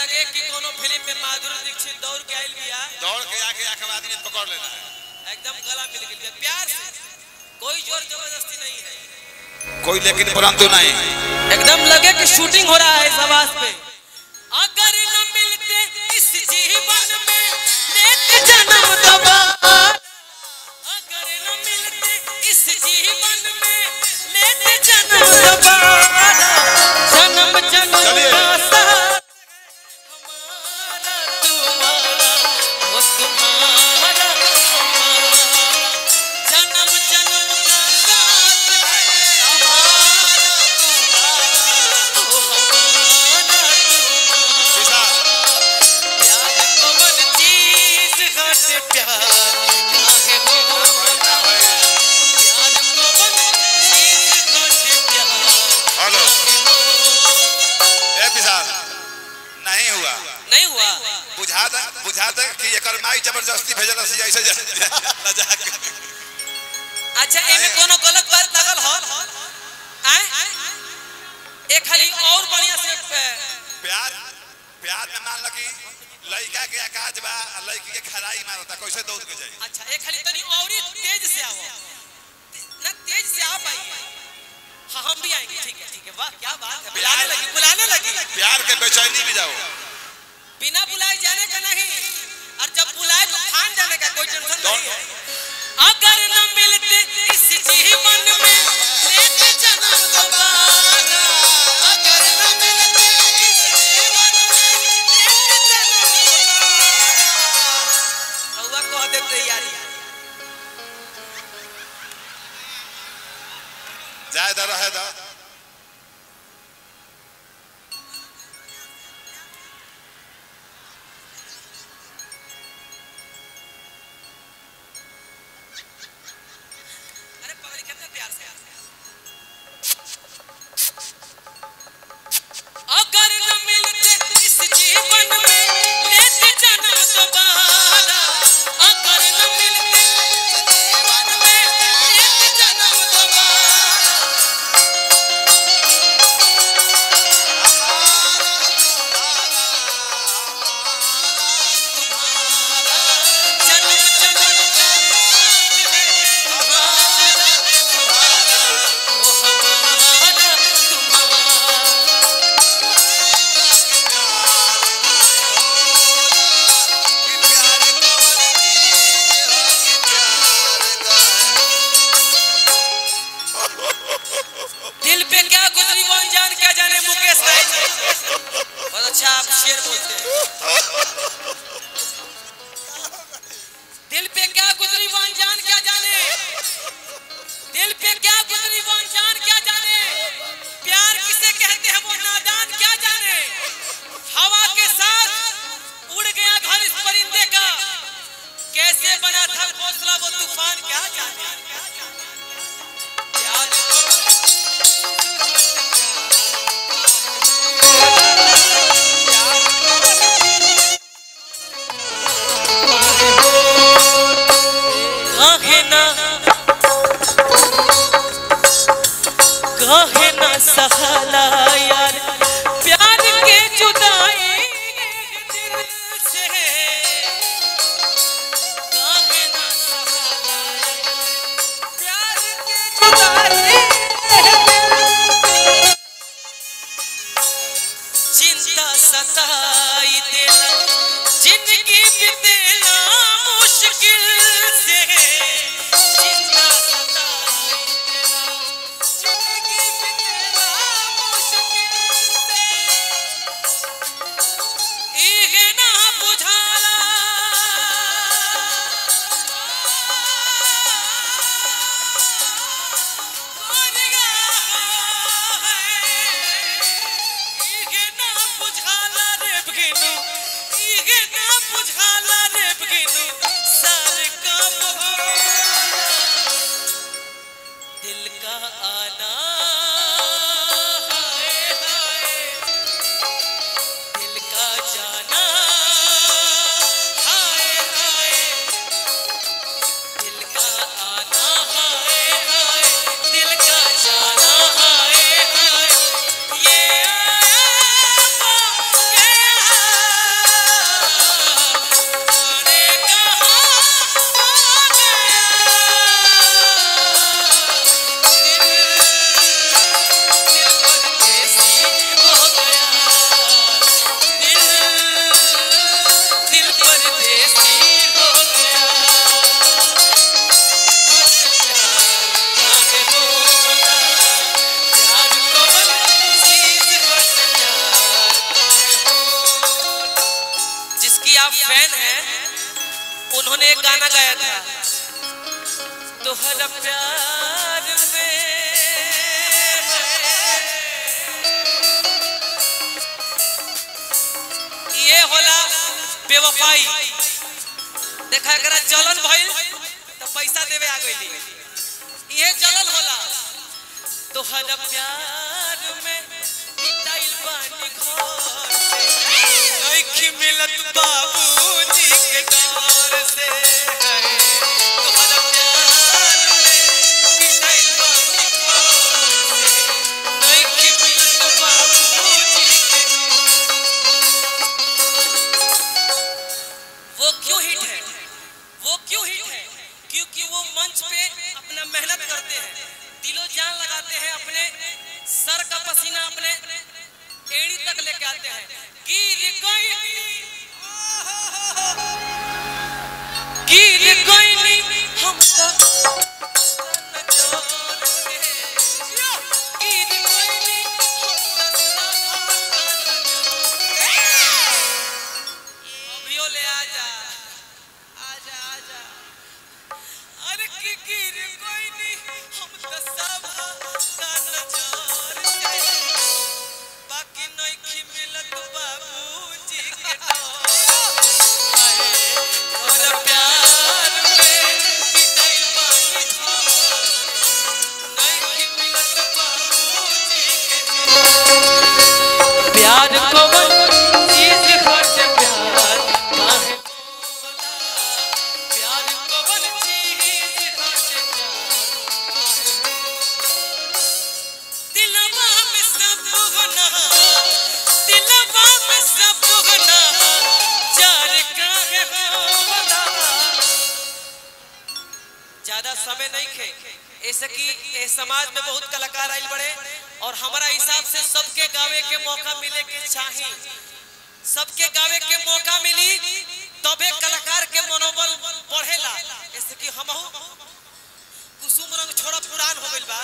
लगे कि कोनो फिल्म में माधुरी दीक्षित दौड़ के आइल बिया, दौड़ के आके आखिरी ने पकड़ लेना है, एकदम गला मिल गया प्यार से, कोई जोर जबरदस्ती नहीं है, कोई लेकिन परंतु नहीं, एकदम लगे कि शूटिंग हो रहा है इस आवाज पे। अगर न मिलते इस जीवन में लेते जन्म दोबारा, अगर न मिलते इस जीवन में लेते जन्म दोबारा, जन्म जन्म का साथ हमारा तुम्हारा, वो तुम्हारा हमारा, जन्म जन्म का साथ हमारा तुम्हारा, वो हमारा तुम्हारा। प्यार कौन चीज घट प्यार काहे हो, प्यार कौन चीज घट प्यार। हेलो ए पिसार नहीं हुआ, नहीं हुआ, बुझा दे कि एकर माई जबरदस्ती भेजल से ऐसे अच्छा एमे कोनो गलत बात लगल हो आए एक खाली और बढ़िया से प्यार में मान ल कि लड़का के आकाज बा लड़की के खराई मारता कैसे दौड़ के जाई। अच्छा एक खाली तनी औरी तेज से आओ ना, तेज से आ पाई। हाँ हम भी आएंगे, ठीक है वाह क्या बात है, बुलाने लगी प्यार के बेचैनी में जाओ, बिना बुलाए जाने का नहीं, और जब बुलाए तो खान जाने का, कोई टेंशन नहीं है। अगर न मिलते इस जीवन में लेते जन्म दोबारा, अगर न मिलते इस जीवन में लेते जन्म दोबारा, रउआ कह दे तैयारी जाए दा रहे दा। अरे पगड़ी कितने प्यार से अगर न मिलते इस जीवन में लेते जन्म दोबारा, अगर न मिलते इस जीवन में लेते जन्म दोबारा, जन्म जन्म का साथ है हमारा तुम्हारा, वो हमारा तुम्हारा। दिल पे क्या गुजरी वो अनजान क्या जाने, मुकेश राय जी बहुत अच्छा आप शेर बोलते हैं। दिल पे क्या गुजरी वो अनजान क्या जाने, दिल पे क्या गुजरी वो अनजान क्या जाने, प्यार किसे कहते हैं वो नादान क्या जाने, हवा के साथ उड़ गया घर इस परिंदे का, कैसे बना था घोंसला वो तूफान क्या जाने। प्यार कहे ना सहाला यार, प्यार के जुदाई दिल से, कहे ना सहाला प्यार के जुदाई, चिंता सताई देना जिंदगी बीतेना मुश्किल से, चिंता सताई देना जिंदगी बीतेना मुश्किल से, इहे ना बुझाला गोरिया है, इहे ना बुझाला रे भगिनु, इहे ना बुझाला रे भगिनु, सारे काम हो दिल का आना, हाय हाय दिल का जाना, हाय हाय दिल का आना, हाय हाय दिल का जाना, हाय हाय ये आया वो गया उन्होंने एक गाना गाया था, तोहरा प्यार में ये होला बेवफाई। देखा करा जलन भइल तो पैसा देवे आ गई, ये जलन होला। तोहरा प्यार में पिटाइल बानी घर से, नहीं मिलत बाबूजी के डर से। तोहरा प्यार में पिटाइल बानी घर से, नहीं मिलत बाबूजी के। वो क्यों हिट है? वो क्यों हिट है? क्योंकि वो मंच पे अपना मेहनत करते हैं, दिलो जान लगाते हैं, अपने सर का पसीना अपने एड़ी तक लेके आते हैं। गिर कोई हम अभियो ले आजा आजा आजा। अरे गिर कोई नहीं हम तो सब का नजर से, बाकी नहीं मिलत बाबूजी के डर। और प्यार में पिटाई बानी घर, नहीं मिलत बाबूजी के। प्यार कोमल चीज हट प्यार काहे बोला, प्यार कोमल चीज हट प्यार। दिलवा में सब होना, दिलवा में सब होना, जार काहे होला। ज्यादा समय नहीं खे, ऐसे कि इस समाज में बहुत कलाकार आइल बड़े, और हमारा हिसाब से सबके गावे के मौका मिले के चाहिए। सबके गावे के मौका मिली तबे कलाकार के मनोबल बढ़ेला। ऐसे कि हमहू कुसुम रंग छोड़ा पुरान हो गइल बा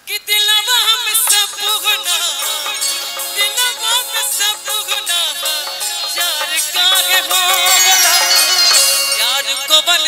कि दिलवा में सब होना, दिलवा में सब होना, जार काहे होला। यार को बल